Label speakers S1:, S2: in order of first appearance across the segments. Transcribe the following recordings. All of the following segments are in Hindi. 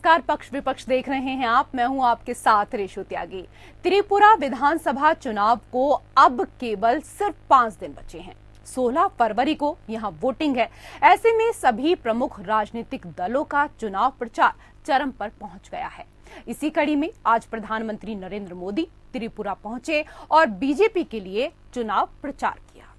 S1: नमस्कार, पक्ष विपक्ष देख रहे हैं आप। मैं हूं आपके साथ रेशु त्यागी। त्रिपुरा विधानसभा चुनाव को अब केवल सिर्फ 5 दिन बचे हैं। 16 फरवरी को यहां वोटिंग है। ऐसे में सभी प्रमुख राजनीतिक दलों का चुनाव प्रचार चरम पर पहुंच गया है। इसी कड़ी में आज प्रधानमंत्री नरेंद्र मोदी त्रिपुरा पहुंचे और बीजेपी के लिए चुनाव प्रचार किया।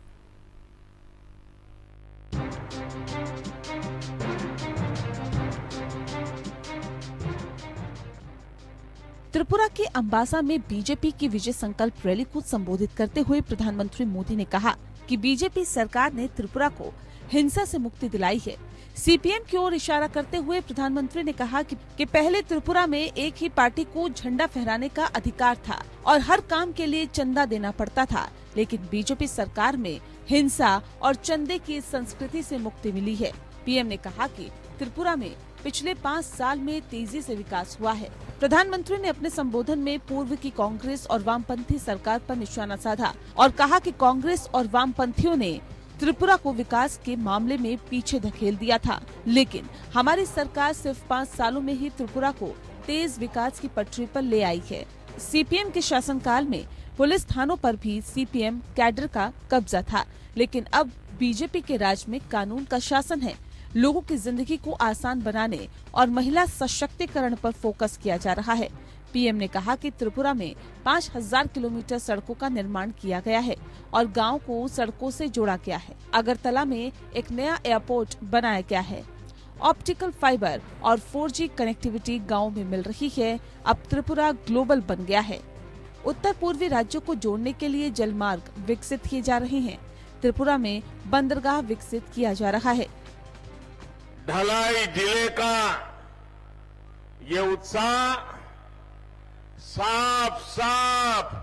S2: त्रिपुरा के अंबासा में बीजेपी की विजय संकल्प रैली को संबोधित करते हुए प्रधानमंत्री मोदी ने कहा कि बीजेपी सरकार ने त्रिपुरा को हिंसा से मुक्ति दिलाई है। सीपीएम की ओर इशारा करते हुए प्रधानमंत्री ने कहा कि पहले त्रिपुरा में एक ही पार्टी को झंडा फहराने का अधिकार था और हर काम के लिए चंदा देना पड़ता था, लेकिन बीजेपी सरकार में हिंसा और चंदे की संस्कृति से मुक्ति मिली है। पीएम ने कहा कि त्रिपुरा में पिछले 5 साल में तेजी से विकास हुआ है। प्रधानमंत्री ने अपने संबोधन में पूर्व की कांग्रेस और वामपंथी सरकार पर निशाना साधा और कहा कि कांग्रेस और वामपंथियों ने त्रिपुरा को विकास के मामले में पीछे धकेल दिया था, लेकिन हमारी सरकार सिर्फ 5 सालों में ही त्रिपुरा को तेज विकास की पटरी पर ले आई है। सीपीएम के शासनकाल में पुलिस थानों पर भी सीपीएम कैडर का कब्जा था, लेकिन अब बीजेपी के राज में कानून का शासन है। लोगों की जिंदगी को आसान बनाने और महिला सशक्तिकरण पर फोकस किया जा रहा है। पीएम ने कहा कि त्रिपुरा में 5000 किलोमीटर सड़कों का निर्माण किया गया है और गांव को सड़कों से जोड़ा गया है। अगरतला में एक नया एयरपोर्ट बनाया गया है। ऑप्टिकल फाइबर और 4G कनेक्टिविटी गाँव में मिल रही है। अब त्रिपुरा ग्लोबल बन गया है। उत्तर पूर्वी राज्यों को जोड़ने के लिए जलमार्ग विकसित किए जा रहे हैं। त्रिपुरा में बंदरगाह विकसित किया जा रहा है।
S3: ढलाई जिले का ये उत्साह साफ साफ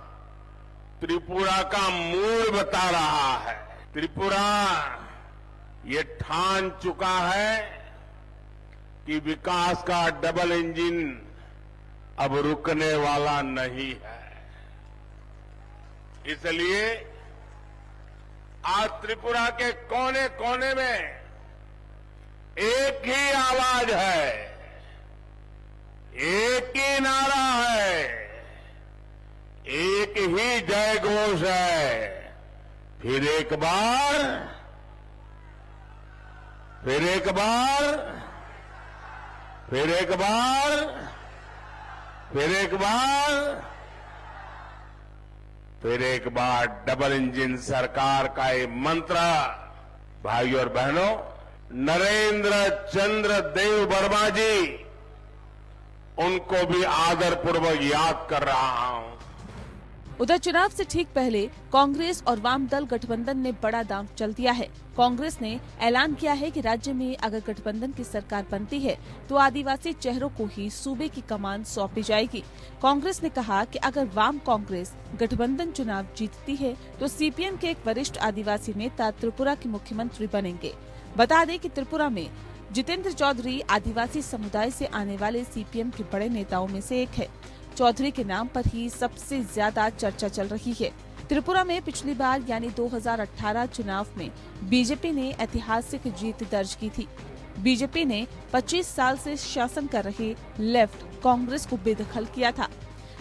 S3: त्रिपुरा का मूल बता रहा है। त्रिपुरा ये ठान चुका है कि विकास का डबल इंजन अब रुकने वाला नहीं है। इसलिए आज त्रिपुरा के कोने कोने में एक ही आवाज है, एक ही नारा है, एक ही जय घोष है। फिर एक बार, फिर एक बार, फिर एक बार, फिर एक बार, फिर एक बार डबल इंजन सरकार का ये मंत्र भाइयों और बहनों, नरेंद्र चंद्र देव वर्मा जी, उनको भी आदरपूर्वक याद कर रहा हूं।
S2: उधर चुनाव से ठीक पहले कांग्रेस और वाम दल गठबंधन ने बड़ा दांव चल दिया है। कांग्रेस ने ऐलान किया है कि राज्य में अगर गठबंधन की सरकार बनती है तो आदिवासी चेहरों को ही सूबे की कमान सौंपी जाएगी। कांग्रेस ने कहा कि अगर वाम कांग्रेस गठबंधन चुनाव जीतती है तो सीपीएम के एक वरिष्ठ आदिवासी नेता त्रिपुरा के मुख्यमंत्री बनेंगे। बता दें कि त्रिपुरा में जितेंद्र चौधरी आदिवासी समुदाय से आने वाले सीपीएम के बड़े नेताओं में से एक है। चौधरी के नाम पर ही सबसे ज्यादा चर्चा चल रही है। त्रिपुरा में पिछली बार यानी 2018 चुनाव में बीजेपी ने ऐतिहासिक जीत दर्ज की थी। बीजेपी ने 25 साल से शासन कर रहे लेफ्ट कांग्रेस को बेदखल किया था।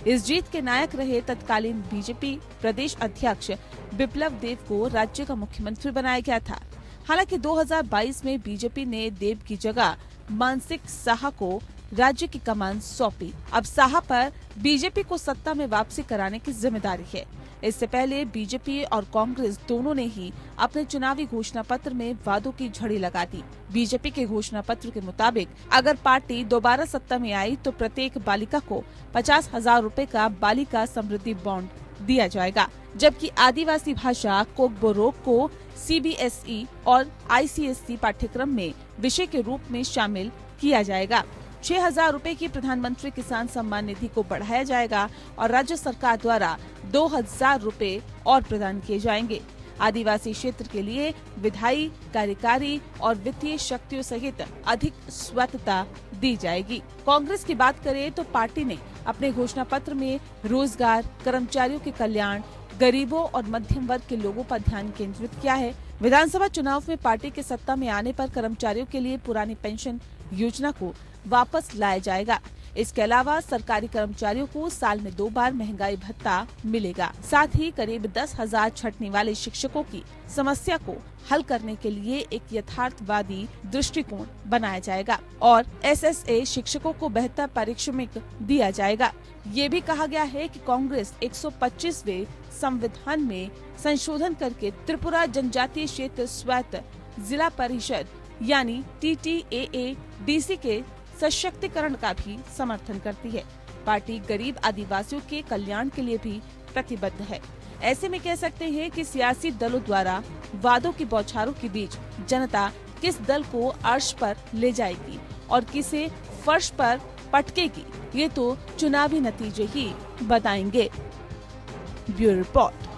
S2: इस जीत के नायक रहे तत्कालीन बीजेपी प्रदेश अध्यक्ष बिप्लब देब को राज्य का मुख्यमंत्री बनाया गया था। हालांकि 2022 में बीजेपी ने देब की जगह मानसिक साहा को राज्य की कमान सौंपी। अब साहा पर बीजेपी को सत्ता में वापसी कराने की जिम्मेदारी है। इससे पहले बीजेपी और कांग्रेस दोनों ने ही अपने चुनावी घोषणा पत्र में वादों की झड़ी लगा दी। बीजेपी के घोषणा पत्र के मुताबिक अगर पार्टी दोबारा सत्ता में आई तो प्रत्येक बालिका को 50,000 रूपए का बालिका समृद्धि बॉन्ड दिया जाएगा, जबकि आदिवासी भाषा कोकबोरोक को सीबीएसई और आईसीएसई पाठ्यक्रम में विषय के रूप में शामिल किया जाएगा। 6,000 रूपए की प्रधानमंत्री किसान सम्मान निधि को बढ़ाया जाएगा और राज्य सरकार द्वारा 2,000 रूपए और प्रदान किए जाएंगे। आदिवासी क्षेत्र के लिए विधायी, कार्यकारी और वित्तीय शक्तियों सहित अधिक स्वायत्तता दी जाएगी। कांग्रेस की बात करें तो पार्टी ने अपने घोषणा पत्र में रोजगार, कर्मचारियों के कल्याण, गरीबों और मध्यम वर्ग के लोगों पर ध्यान केंद्रित किया है। विधानसभा चुनाव में पार्टी के सत्ता में आने पर कर्मचारियों के लिए पुरानी पेंशन योजना को वापस लाया जाएगा। इसके अलावा सरकारी कर्मचारियों को साल में 2 बार महंगाई भत्ता मिलेगा। साथ ही करीब 10,000 छंटने वाले शिक्षकों की समस्या को हल करने के लिए एक यथार्थवादी दृष्टिकोण बनाया जाएगा और SSA शिक्षकों को बेहतर पारिश्रमिक दिया जाएगा। ये भी कहा गया है कि कांग्रेस 125वें संविधान में संशोधन करके त्रिपुरा जनजातीय क्षेत्र स्वायत्त जिला परिषद यानी TTAADC के सशक्तिकरण का भी समर्थन करती है। पार्टी गरीब आदिवासियों के कल्याण के लिए भी प्रतिबद्ध है। ऐसे में कह सकते हैं कि सियासी दलों द्वारा वादों की बौछारों के बीच जनता किस दल को अर्श पर ले जाएगी और किसे फर्श पर पटकेगी, ये तो चुनावी नतीजे ही बताएंगे। Bureau report.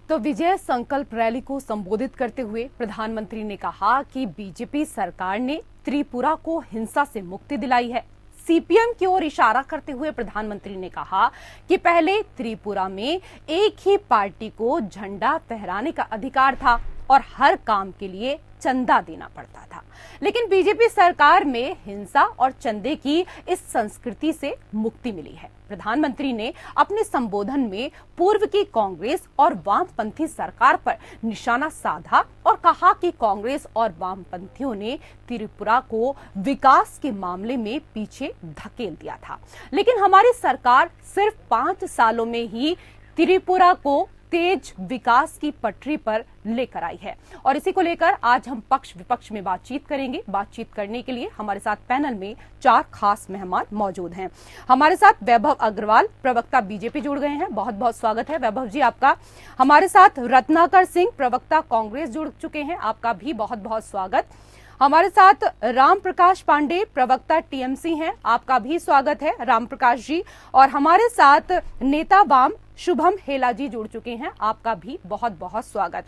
S1: तो विजय संकल्प रैली को संबोधित करते हुए प्रधानमंत्री ने कहा कि बीजेपी सरकार ने त्रिपुरा को हिंसा से मुक्ति दिलाई है। सीपीएम की ओर इशारा करते हुए प्रधानमंत्री ने कहा कि पहले त्रिपुरा में एक ही पार्टी को झंडा फहराने का अधिकार था और हर काम के लिए चंदा देना पड़ता था, लेकिन बीजेपी सरकार में हिंसा और चंदे की इस संस्कृति से मुक्ति मिली है। प्रधानमंत्री ने अपने संबोधन में पूर्व की कांग्रेस और वामपंथी सरकार पर निशाना साधा और कहा कि कांग्रेस और वामपंथियों ने त्रिपुरा को विकास के मामले में पीछे धकेल दिया था, लेकिन हमारी सरकार सिर्फ 5 सालों में ही त्रिपुरा को तेज विकास की पटरी पर लेकर आई है। और इसी को लेकर आज हम पक्ष विपक्ष में बातचीत करेंगे। बातचीत करने के लिए हमारे साथ पैनल में 4 खास मेहमान मौजूद हैं। हमारे साथ वैभव अग्रवाल, प्रवक्ता बीजेपी, जुड़ गए हैं। बहुत बहुत स्वागत है वैभव जी आपका। हमारे साथ रत्नाकर सिंह, प्रवक्ता कांग्रेस, जुड़ चुके हैं। आपका भी बहुत बहुत स्वागत। हमारे साथ राम प्रकाश पांडे, प्रवक्ता टीएमसी हैं। आपका भी स्वागत है राम प्रकाश जी। और हमारे साथ नेता वाम शुभम हेला जी जुड़ चुके हैं। आपका भी बहुत बहुत स्वागत।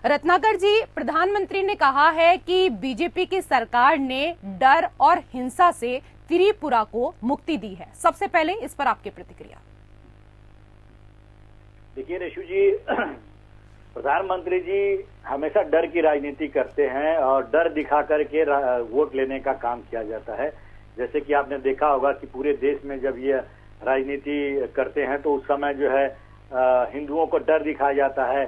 S1: रत्नाकर जी, प्रधानमंत्री ने कहा है कि बीजेपी की सरकार ने डर और हिंसा से त्रिपुरा को मुक्ति दी है। सबसे पहले इस पर आपकी प्रतिक्रिया।
S4: देखिए रेशु जी, प्रधानमंत्री जी हमेशा डर की राजनीति करते हैं और डर दिखा करके वोट लेने का काम किया जाता है। जैसे कि आपने देखा होगा कि पूरे देश में जब ये राजनीति करते हैं तो उस समय जो है हिंदुओं को डर दिखाया जाता है।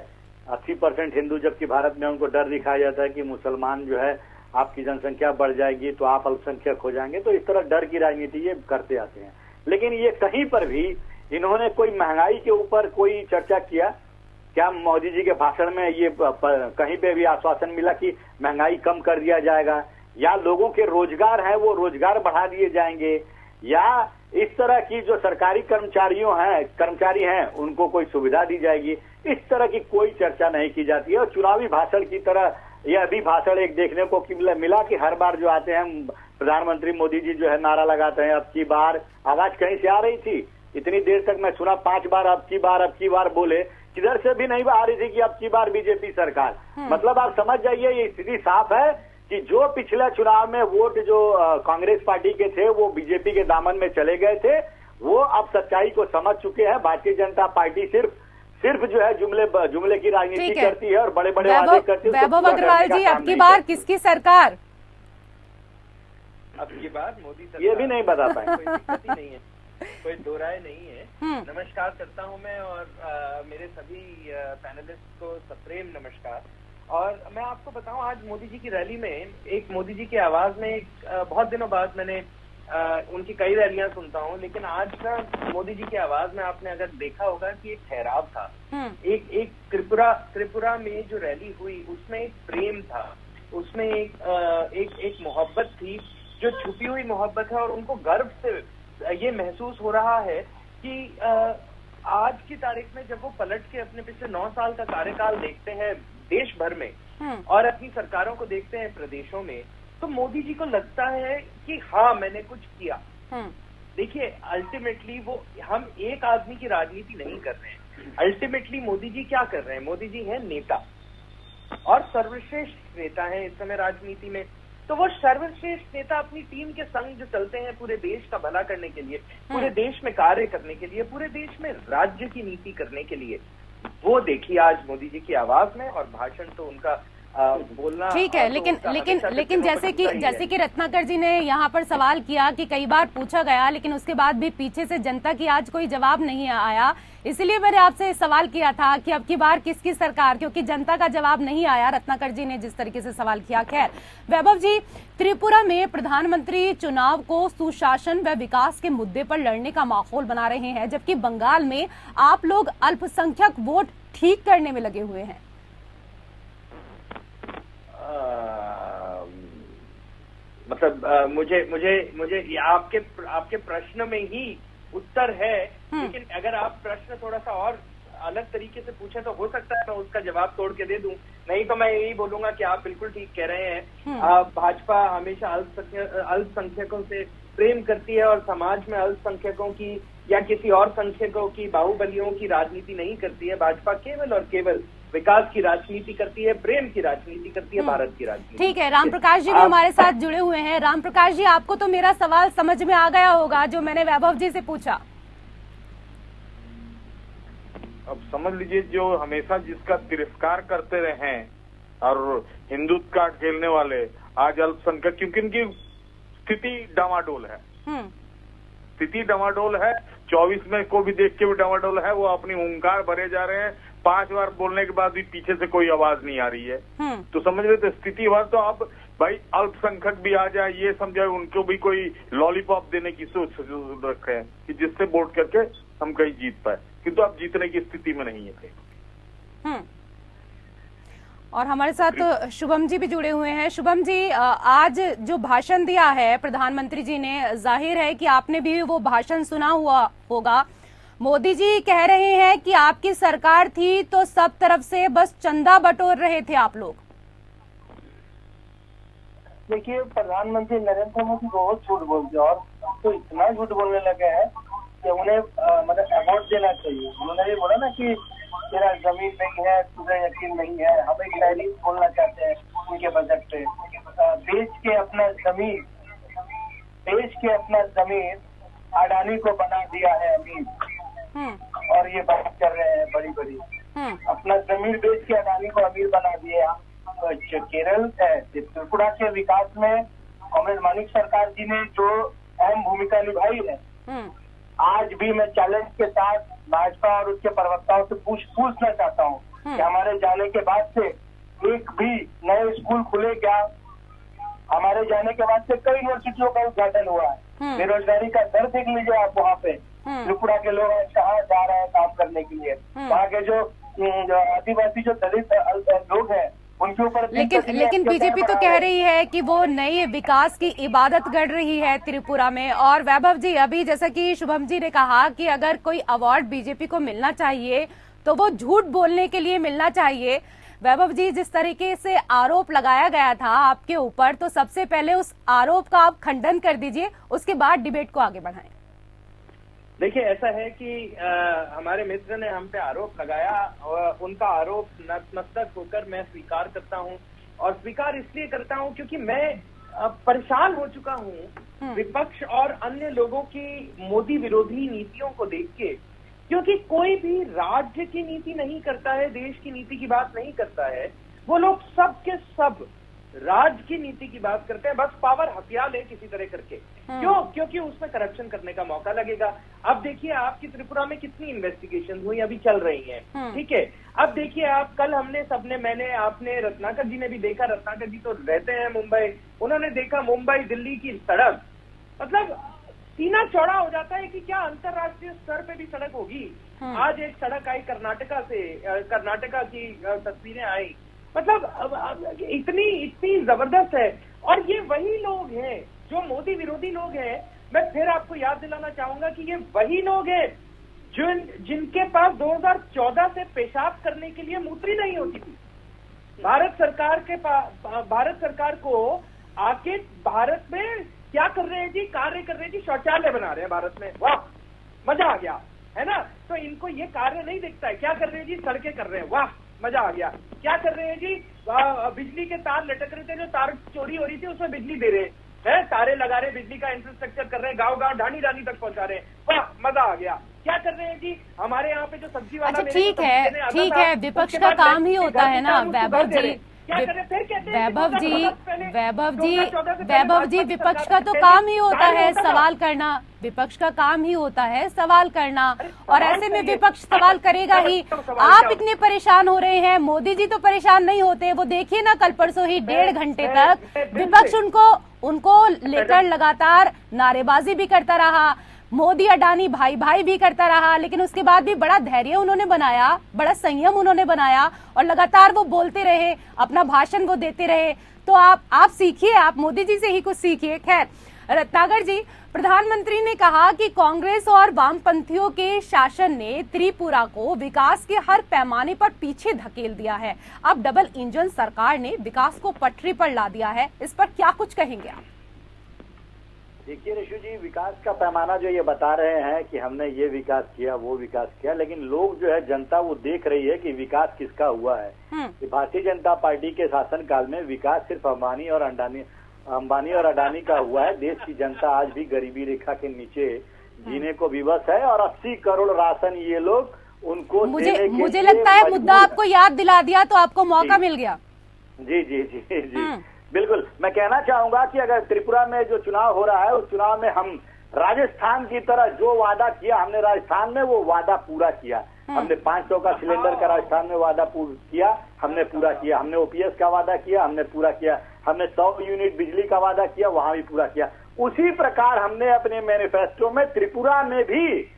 S4: 80% हिंदू, जबकि भारत में उनको डर दिखाया जाता है कि मुसलमान जो है आपकी जनसंख्या बढ़ जाएगी तो आप अल्पसंख्यक हो जाएंगे। तो इस तरह डर की राजनीति ये करते आते हैं। लेकिन ये कहीं पर भी इन्होंने कोई महंगाई के ऊपर कोई चर्चा किया क्या? मोदी जी के भाषण में ये कहीं पे भी आश्वासन मिला कि महंगाई कम कर दिया जाएगा, या लोगों के रोजगार है वो रोजगार बढ़ा दिए जाएंगे, या इस तरह की जो सरकारी कर्मचारी हैं उनको कोई सुविधा दी जाएगी? इस तरह की कोई चर्चा नहीं की जाती है। और चुनावी भाषण की तरह यह भी भाषण एक देखने को मिला कि हर बार जो आते हैं प्रधानमंत्री मोदी जी जो है नारा लगाते हैं अब की बार। आवाज कहीं से आ रही थी? इतनी देर तक मैं सुना 5 बार अब की बार बोले, किधर से भी नहीं आ रही थी कि अब की बार बीजेपी सरकार। मतलब आप समझ जाइए ये स्थिति साफ है कि जो पिछले चुनाव में वोट जो कांग्रेस पार्टी के थे वो बीजेपी के दामन में चले गए थे, वो अब सच्चाई को समझ चुके हैं। भारतीय जनता पार्टी सिर्फ जो है जुमले की राजनीति करती है और बड़े बड़े वादे करती है।
S1: वैभव अग्रवाल जी, अब की बार किसकी सरकार?
S5: अब की बार मोदी सरकार,
S4: ये भी नहीं बता पाए।
S5: कोई दिक्कत ही नहीं है, कोई दो राय नहीं है। नमस्कार करता हूं मैं और मेरे सभी पैनलिस्ट को सप्रेम नमस्कार। और मैं आपको बताऊं, आज मोदी जी की रैली में एक मोदी जी की आवाज में बहुत दिनों बाद मैंने उनकी कई रैलियां सुनता हूं, लेकिन आज ना मोदी जी की आवाज में आपने अगर देखा होगा कि एक ठहराव था। एक त्रिपुरा में जो रैली हुई उसमें एक प्रेम था, उसमें एक मोहब्बत थी जो छुपी हुई मोहब्बत है। और उनको गर्व से ये महसूस हो रहा है कि आज की तारीख में जब वो पलट के अपने पिछले 9 साल का कार्यकाल देखते हैं देश भर में और अपनी सरकारों को देखते हैं प्रदेशों में, तो मोदी जी को लगता है कि हाँ मैंने कुछ किया। देखिए अल्टीमेटली वो हम एक आदमी की राजनीति नहीं कर रहे हैं। अल्टीमेटली मोदी जी क्या कर रहे हैं? मोदी जी हैं नेता और सर्वश्रेष्ठ नेता हैं इस समय राजनीति में। तो वो सर्वश्रेष्ठ नेता अपनी टीम के संग जो चलते हैं पूरे देश का भला करने के लिए, पूरे देश में कार्य करने के लिए, पूरे देश में राज्य की नीति करने के लिए, वो देखिए आज मोदी जी की आवाज में। और भाषण तो उनका बोलना
S1: ठीक है, लेकिन जैसे कि रत्नाकर जी ने यहाँ पर सवाल किया कि कई बार पूछा गया लेकिन उसके बाद भी पीछे से जनता की आज कोई जवाब नहीं आया, इसलिए मैंने आपसे सवाल किया था कि अब की बार किसकी सरकार, क्योंकि जनता का जवाब नहीं आया रत्नाकर जी ने जिस तरीके से सवाल किया। खैर वैभव जी, त्रिपुरा में प्रधानमंत्री चुनाव को सुशासन व विकास के मुद्दे पर लड़ने का माहौल बना रहे हैं, जबकि बंगाल में आप लोग अल्पसंख्यक वोट ठीक करने में लगे हुए हैं।
S5: मतलब मुझे आपके प्रश्न में ही उत्तर है, लेकिन अगर आप प्रश्न थोड़ा सा और अलग तरीके से पूछे तो हो सकता है मैं उसका जवाब तोड़ के दे दूं, नहीं तो मैं यही बोलूंगा कि आप बिल्कुल ठीक कह रहे हैं। भाजपा हमेशा अल्पसंख्यकों से प्रेम करती है और समाज में अल्पसंख्यकों की या किसी और संख्यकों की बाहुबलियों की राजनीति नहीं करती है। भाजपा केवल और केवल विकास की राजनीति करती है, प्रेम की राजनीति करती है, भारत की राजनीति।
S1: ठीक है, राम प्रकाश जी भी हमारे साथ जुड़े हुए हैं। राम प्रकाश जी, आपको तो मेरा सवाल समझ में आ गया होगा जो मैंने वैभव जी से पूछा।
S6: अब समझ लीजिए, जो हमेशा जिसका तिरस्कार करते रहे और हिंदुत्व का खेलने वाले आज अल्पसंख्यक, क्योंकि इनकी स्थिति डामाडोल है, स्थिति डामाडोल है। 24 में को भी देख के भी डामाडोल है। वो अपनी हुंकार भरे जा रहे हैं, 5 बार बोलने के बाद भी पीछे से कोई आवाज नहीं आ रही है। तो समझ रहे, तो स्थिति भर तो आप भाई अल्पसंख्यक भी आ जाए, ये समझाए उनको भी कोई लॉलीपॉप देने की सोच रखे हैं कि जिससे वोट करके हम कहीं जीत पाए, किंतु आप जीतने की स्थिति में नहीं है।
S1: और हमारे साथ शुभम जी भी जुड़े हुए हैं। शुभम जी, आज जो भाषण दिया है प्रधानमंत्री जी ने, जाहिर है कि आपने भी वो भाषण सुना हुआ होगा। मोदी जी कह रहे हैं कि आपकी सरकार थी तो सब तरफ से बस चंदा बटोर रहे थे आप लोग।
S7: देखिए, प्रधानमंत्री नरेंद्र मोदी बहुत झूठ बोलते हैं और तो इतना झूठ बोलने लगे हैं कि उन्हें मतलब अवार्ड देना चाहिए। उन्होंने ये बोला ना कि तेरा जमीन नहीं है, तुझे यकीन नहीं है, हम एक डायरी बोलना चाहते हैं उनके बजट पे। बेच के अपना जमीन अडानी को बना दिया है अमीर, और ये बात कर रहे हैं बड़ी बड़ी। अपना जमीन बेच के अडानी को अमीर बना दिया। केरल त्रिपुरा के विकास में कांग्रेस मानिक सरकार जी ने जो अहम भूमिका निभाई है, आज भी मैं चैलेंज के साथ भाजपा और उसके प्रवक्ताओं से पूछना चाहता हूँ कि हमारे जाने के बाद से एक भी नए स्कूल खुले क्या? हमारे जाने के बाद से कई यूनिवर्सिटियों का उद्घाटन हुआ है। बेरोजगारी का दर देख लीजिए आप वहाँ पे। त्रिपुरा के लोग कहाँ जा रहे हैं काम करने के लिए? वहाँ के जो आदिवासी जो दलित लोग हैं उनके ऊपर,
S1: लेकिन बीजेपी तो कह रही है कि वो नई विकास की इबादत गढ़ रही है त्रिपुरा में। और वैभव जी, अभी जैसा कि शुभम जी ने कहा कि अगर कोई अवार्ड बीजेपी को मिलना चाहिए तो वो झूठ बोलने के लिए मिलना चाहिए। वैभव जी, जिस तरीके से आरोप लगाया गया था आपके ऊपर, तो सबसे पहले उस आरोप का आप खंडन कर दीजिए, उसके बाद डिबेट को आगे बढ़ाएं।
S5: देखिए, ऐसा है कि हमारे मित्र ने हम पे आरोप लगाया और उनका आरोप नतमस्तक होकर मैं स्वीकार करता हूं, और स्वीकार इसलिए करता हूं क्योंकि मैं परेशान हो चुका हूं विपक्ष और अन्य लोगों की मोदी विरोधी नीतियों को देख के। क्योंकि कोई भी राज्य की नीति नहीं करता है, देश की नीति की बात नहीं करता है, वो लोग सब के सब राज्य की नीति की बात करते हैं, बस पावर हथिया ले किसी तरह करके। क्यों? क्योंकि उसमें करप्शन करने का मौका लगेगा। अब देखिए, आपकी त्रिपुरा में कितनी इन्वेस्टिगेशन हुई, अभी चल रही हैं, ठीक है। अब देखिए, आप कल आपने रत्नाकर जी ने भी देखा, रत्नाकर जी तो रहते हैं मुंबई, उन्होंने देखा मुंबई दिल्ली की सड़क, मतलब सीना चौड़ा हो जाता है कि क्या अंतरराष्ट्रीय स्तर पे भी सड़क होगी। आज एक सड़क आई कर्नाटका की तस्वीरें आई, मतलब इतनी जबरदस्त है। और ये वही लोग हैं जो मोदी विरोधी लोग हैं। मैं फिर आपको याद दिलाना चाहूंगा कि ये वही लोग हैं जिनके पास 2014 से पेशाब करने के लिए मूत्री नहीं होती थी। भारत सरकार को आके भारत में क्या कर रहे हैं जी? कार्य कर रहे हैं जी, शौचालय बना रहे हैं भारत में। वाह, मजा आ गया, है ना? तो इनको ये कार्य नहीं दिखता है। क्या कर रहे हैं जी? सड़कें कर रहे हैं, वाह मजा आ गया। क्या कर रहे हैं जी? बिजली के तार लटक रहे थे, जो तार चोरी हो रही थी उसमें बिजली दे रहे हैं, तारे लगा रहे, बिजली का इंफ्रास्ट्रक्चर कर रहे हैं, गांव गांव ढाणी ढाणी तक पहुंचा रहे हैं, वाह मजा आ गया। क्या कर रहे हैं जी? हमारे यहाँ पे जो सब्जी वाला,
S1: अच्छा ठीक है, विपक्ष का काम ही होता है ना वैभव जी,
S5: क्या करें? फिर कहते हैं
S1: वैभव जी विपक्ष का तो काम ही होता है सवाल करना, विपक्ष का काम ही होता है सवाल करना, और ऐसे में विपक्ष सवाल करेगा ही। आप इतने परेशान हो रहे हैं, मोदी जी तो परेशान नहीं होते। वो देखिए ना, कल परसों ही 1.5 घंटे तक विपक्ष उनको लेकर लगातार नारेबाजी भी करता रहा, मोदी अडानी भाई भाई भी करता रहा, लेकिन उसके बाद भी बड़ा धैर्य उन्होंने बनाया, बड़ा संयम उन्होंने बनाया और लगातार वो बोलते रहे, अपना भाषण वो देते रहे। तो आप सीखिए, आप मोदी जी से ही कुछ सीखिए। खैर रत्नाकर जी, प्रधानमंत्री ने कहा कि कांग्रेस और वामपंथियों के शासन ने त्रिपुरा को विकास के हर पैमाने पर पीछे धकेल दिया है। अब डबल इंजन सरकार ने विकास को पटरी पर ला दिया है, इस पर क्या कुछ कहेंगे आप?
S4: देखिए रिशु जी, विकास का पैमाना जो ये बता रहे हैं कि हमने ये विकास किया वो विकास किया, लेकिन लोग जो है, जनता वो देख रही है कि विकास किसका हुआ है। कि भारतीय जनता पार्टी के शासनकाल में विकास सिर्फ अंबानी और अडानी का हुआ है। देश की जनता आज भी गरीबी रेखा के नीचे जीने को विवश है और 80 करोड़ राशन ये लोग उनको
S1: मुझे लगता है मुद्दा आपको याद दिला दिया तो आपको मौका मिल गया।
S4: जी जी जी जी बिल्कुल। मैं कहना चाहूंगा कि अगर त्रिपुरा में जो चुनाव हो रहा है उस चुनाव में हम राजस्थान की तरह जो वादा किया, हमने राजस्थान में वो वादा पूरा किया। हमने 500 का सिलेंडर का राजस्थान में वादा किया, हमने पूरा किया। हमने ओपीएस का वादा किया, हमने पूरा किया। हमने 100 यूनिट बिजली का वादा किया, वहां भी पूरा किया। उसी प्रकार हमने अपने मैनिफेस्टो में त्रिपुरा में भी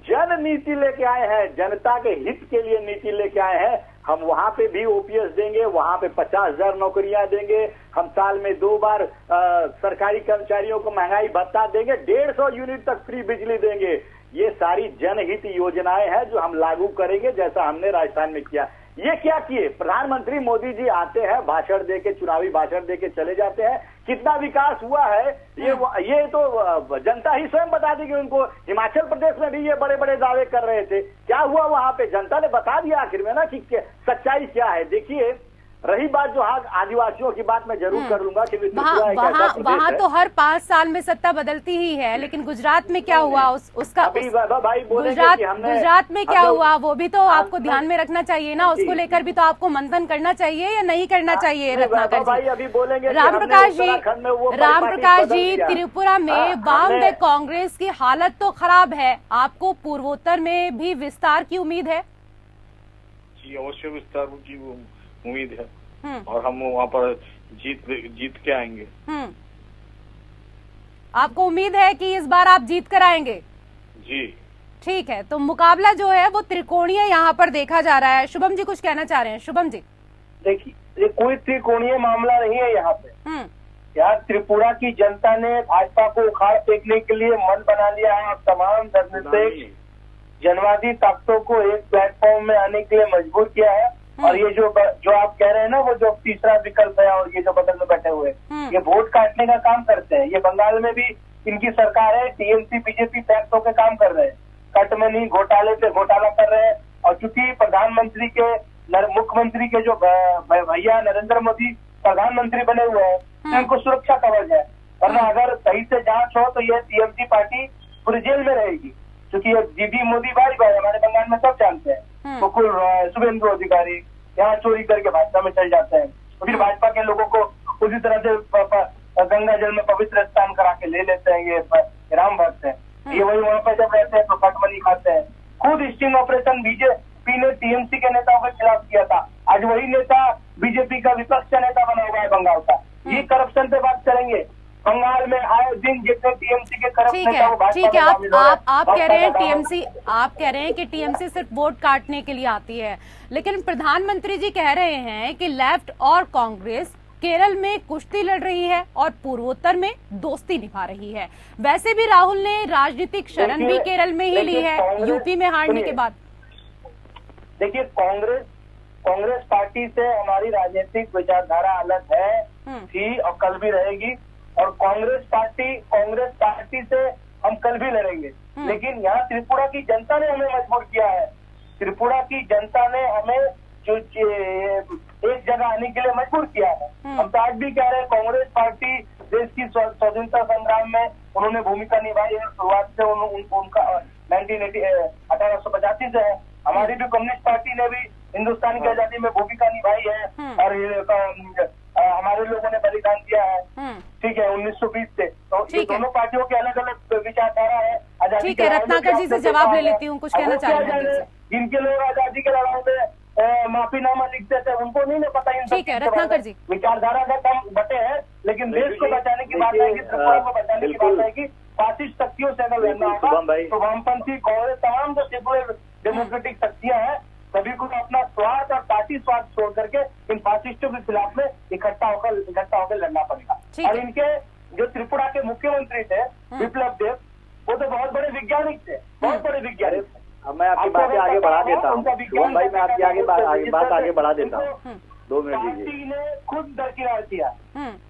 S4: जन नीति लेके आए हैं, जनता के हित के लिए नीति लेके आए हैं। हम वहां पे भी ओपीएस देंगे, वहां पे 50,000 नौकरियां देंगे, हम साल में 2 बार सरकारी कर्मचारियों को महंगाई भत्ता देंगे, 150 यूनिट तक फ्री बिजली देंगे। ये सारी जनहित योजनाएं हैं जो हम लागू करेंगे, जैसा हमने राजस्थान में किया। ये क्या किए? प्रधानमंत्री मोदी जी आते हैं, भाषण देके, चुनावी भाषण देके चले जाते हैं। कितना विकास हुआ है ये तो जनता ही स्वयं बता देगी उनको। हिमाचल प्रदेश में भी ये बड़े बड़े दावे कर रहे थे, क्या हुआ वहां पे? जनता ने बता दिया आखिर में ना कि सच्चाई क्या है। देखिए, रही बात जो आदिवासियों की बात मैं जरूर कर लूंगा कि
S1: वहाँ तो हर 5 साल में सत्ता बदलती ही है, लेकिन गुजरात में क्या हुआ उसका गुजरात में क्या हुआ वो भी तो आपको ध्यान में रखना चाहिए ना। उसको लेकर भी तो आपको मंथन करना चाहिए या नहीं करना चाहिए? रत्नाकर जी,
S4: अभी बोलेंगे
S1: राम प्रकाश जी, त्रिपुरा में वाम व कांग्रेस की हालत तो खराब है, आपको पूर्वोत्तर में भी विस्तार की उम्मीद है?
S6: जी अवश्य विस्तार की उम्मीद है और हम वहाँ पर जीत के आएंगे।
S1: आपको उम्मीद है कि इस बार आप जीत कर आएंगे?
S6: जी
S1: ठीक है, तो मुकाबला जो है वो त्रिकोणीय यहाँ पर देखा जा रहा है। शुभम जी कुछ कहना चाह रहे हैं? शुभम जी,
S7: देखिए, ये कोई त्रिकोणीय मामला नहीं है। यहाँ पे यहाँ त्रिपुरा की जनता ने भाजपा को उखाड़ फेंकने के लिए मन बना लिया है और तमाम धर्मनिरपेक्ष जनवादी ताकतों को एक प्लेटफॉर्म में आने के लिए मजबूर किया है। और ये जो आप कह रहे हैं ना, वो जो तीसरा विकल्प है और ये जो बगल में बैठे हुए ये वोट काटने का काम करते हैं। ये बंगाल में भी इनकी सरकार है, टीएमसी बीजेपी पैक्ट होकर काम कर रहे हैं, कटमनी घोटाले पे घोटाला कर रहे हैं। और चूंकि प्रधानमंत्री के मुख्यमंत्री के जो भैया नरेंद्र मोदी प्रधानमंत्री बने हुए हैं तो इनको सुरक्षा कवच है, वरना अगर सही से जांच हो तो ये टीएमसी पार्टी पूरी जेल में रहेगी। क्योंकि ये जीडी मोदी भाई हमारे बंगाल में सब जानते हैं। मुकुल रॉय, शुभेंदु अधिकारी यहाँ चोरी करके भाजपा में चल जाते हैं, तो फिर भाजपा के लोगों को उसी तरह से गंगा जल में पवित्र स्नान करा के ले लेते हैं। ये राम भक्त है, ये वही वहाँ पर जब रहते हैं तो कटमनी खाते हैं। खुद स्टिंग ऑपरेशन बीजेपी ने टीएमसी के नेताओं के खिलाफ किया था, आज वही नेता बीजेपी का विपक्ष का नेता बना हुआ है बंगाल का। ये करप्शन पे बात करेंगे। बंगाल में आए दिन जितने टीएमसी के करप्शन
S1: ठीक है, आप कह रहे हैं टीएमसी, आप कह रहे हैं कि टीएमसी सिर्फ वोट काटने के लिए आती है, लेकिन प्रधानमंत्री जी कह रहे हैं कि लेफ्ट और कांग्रेस केरल में कुश्ती लड़ रही है और पूर्वोत्तर में दोस्ती निभा रही है। वैसे भी राहुल ने राजनीतिक शरण भी केरल में ही ली है, यूपी में हारने के बाद।
S7: देखिए, कांग्रेस पार्टी से हमारी राजनीतिक विचारधारा अलग है, थी और कल भी रहेगी। और कांग्रेस पार्टी से हम कल भी लड़ेंगे। लेकिन यहाँ त्रिपुरा की जनता ने हमें मजबूर किया है। त्रिपुरा की जनता ने हमें जो एक जगह आने के लिए मजबूर किया है। हम तो आज भी कह रहे हैं, कांग्रेस पार्टी देश की स्वतंत्रता संग्राम में उन्होंने भूमिका निभाई है। शुरुआत से उनका 1885 से है। हमारी भी कम्युनिस्ट पार्टी ने भी हिंदुस्तान की आजादी में भूमिका निभाई है और हमारे लोगों ने बलिदान दिया है, ठीक है, 1920 से। तो ये दोनों पार्टियों के अलग अलग विचारधारा है। आजादी
S1: ठीक है, रत्नाकर जी से जवाब ले लेती हूँ, कुछ कहना चाह रहे हैं।
S7: जिनके लोग आजादी के लड़ाई में माफीनामा लिखते थे उनको नहीं ना पता।
S1: ठीक है रत्नाकर जी,
S7: विचारधारा का कम बटे हैं, लेकिन देश को बचाने की बात आएगी, त्रिपुरा को बचाने की बात आएगी, फासिस्ट शक्तियों से अगर लड़ना होगा तो वामपंथी, कांग्रेस, तमाम जो सेकुलर डेमोक्रेटिक शक्तियां हैं सभी को अपना स्वार्थ और पार्टी स्वार्थ छोड़ करके इन फासिस्टों के खिलाफ में इकट्ठा होकर लड़ना पड़ेगा। और इनके जो त्रिपुरा के मुख्यमंत्री थे विप्लव देव, वो तो बहुत बड़े वैज्ञानिक थे, बहुत बड़े वैज्ञानिक थे।
S4: अब मैं आपकी बातें आगे बढ़ा देता हूँ भाई, मैं आपकी बात आगे बढ़ा देता हूँ, 2 मिनट दीजिए।
S7: पार्टी ने खुद दरकिनार किया,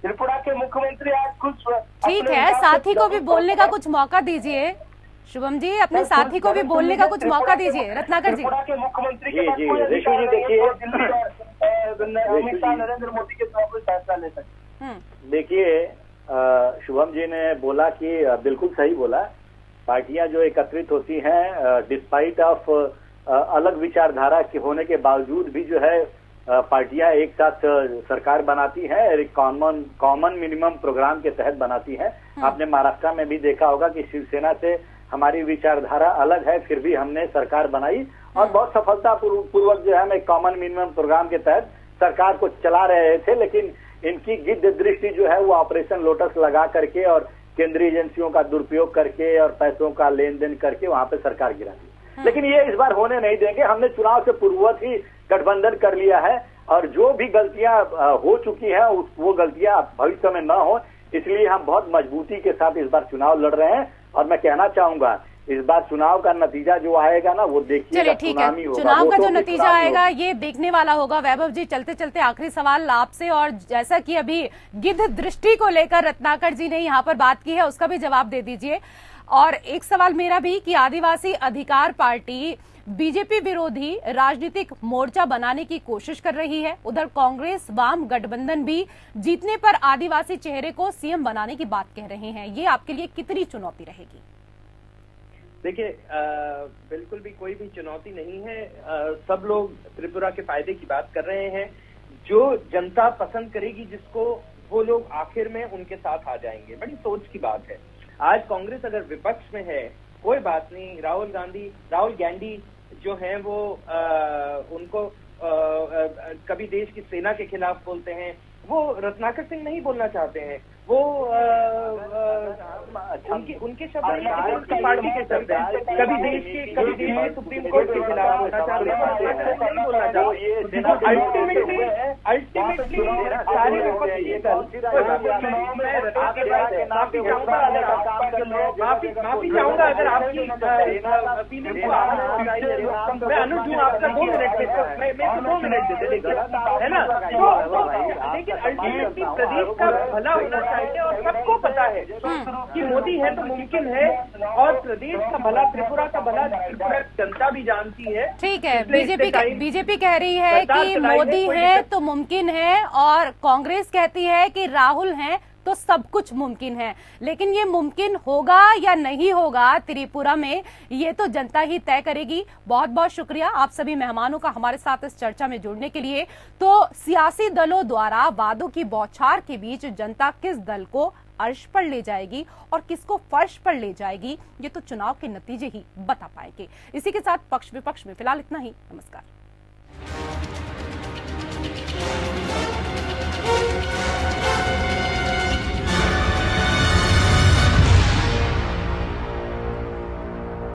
S7: त्रिपुरा के मुख्यमंत्री आज खुद।
S1: ठीक है, साथी को भी बोलने का कुछ मौका दीजिए। शुभम जी, अपने साथी को भी बोलने का कुछ मौका दीजिए। रत्नाकर जी,
S7: के मुख्यमंत्री
S4: जी रेशु जी देखिए,
S7: अमित शाह नरेंद्र मोदी के खिलाफ कोई फैसला ले सकते।
S4: देखिए शुभम जी ने बोला कि बिल्कुल सही बोला, पार्टियां जो एकत्रित होती हैं डिस्पाइट ऑफ अलग विचारधारा के होने के बावजूद भी जो है पार्टियां एक साथ सरकार बनाती हैं, एक कॉमन मिनिमम प्रोग्राम के तहत बनाती हैं। आपने महाराष्ट्र में भी देखा होगा कि शिवसेना से हमारी विचारधारा अलग है, फिर भी हमने सरकार बनाई और बहुत सफलता पूर्वक जो है हम एक कॉमन मिनिमम प्रोग्राम के तहत सरकार को चला रहे थे। लेकिन इनकी गिद्ध दृष्टि जो है वो ऑपरेशन लोटस लगा करके और केंद्रीय एजेंसियों का दुरुपयोग करके और पैसों का लेन देन करके वहां पे सरकार गिरा दी। लेकिन ये इस बार होने नहीं देंगे। हमने चुनाव से पूर्ववत ही गठबंधन कर लिया है और जो भी गलतियां हो चुकी है वो गलतियां भविष्य में न हो, इसलिए हम बहुत मजबूती के साथ इस बार चुनाव लड़ रहे हैं। और मैं कहना चाहूंगा इस बार चुनाव का नतीजा जो आएगा ना वो देखिए,
S1: चलिए ठीक है, चुनाव का जो नतीजा आएगा ये देखने वाला होगा। वैभव जी, चलते चलते आखिरी सवाल आपसे, और जैसा कि अभी गिद्ध दृष्टि को लेकर रत्नाकर जी ने यहाँ पर बात की है उसका भी जवाब दे दीजिए। और एक सवाल मेरा भी कि आदिवासी अधिकार पार्टी बीजेपी विरोधी राजनीतिक मोर्चा बनाने की कोशिश कर रही है, उधर कांग्रेस वाम गठबंधन भी जीतने पर आदिवासी चेहरे को सीएम बनाने की बात कह रहे हैं। ये आपके लिए कितनी चुनौती रहेगी?
S5: देखिए, बिल्कुल भी कोई भी चुनौती नहीं है। सब लोग त्रिपुरा के फायदे की बात कर रहे हैं। जो जनता पसंद करेगी जिसको, वो लोग आखिर में उनके साथ आ जाएंगे। बड़ी सोच की बात है। आज कांग्रेस अगर विपक्ष में है कोई बात नहीं, राहुल गांधी जो हैं वो उनको कभी देश की सेना के खिलाफ बोलते हैं, वो रत्नाकर सिंह नहीं बोलना चाहते हैं, वो उनके शब्द नहीं, पार्टी के शब्द हैं। कभी देश के सुप्रीम कोर्ट के खिलाफ बोलना चाहते हैं, नहीं बोलना चाहते। अल्टीमेटली सारे माफी चाहूंगा अगर आपकी फीलिंग को। मैं अनुज हूँ, आपका 2 मिनट मैं 2 मिनट दे देखिए, है ना। तो देखिए, अल्टीमेटली प्रदेश का भला होना चाहिए और सबको पता है कि मोदी है तो मुमकिन है, और प्रदेश का भला, त्रिपुरा का भला त्रिपुरा जनता भी जानती है।
S1: ठीक है, बीजेपी कह रही है कि मोदी है तो मुमकिन है, और कांग्रेस कहती है कि राहुल हैं तो सब कुछ मुमकिन है। लेकिन ये मुमकिन होगा या नहीं होगा त्रिपुरा में, ये तो जनता ही तय करेगी। बहुत बहुत शुक्रिया आप सभी मेहमानों का हमारे साथ इस चर्चा में जुड़ने के लिए। तो सियासी दलों द्वारा वादों की बौछार के बीच जनता किस दल को अर्श पर ले जाएगी और किसको फर्श पर ले जाएगी, ये तो चुनाव के नतीजे ही बता पाएंगे। इसी के साथ पक्ष विपक्ष में फिलहाल इतना ही। नमस्कार।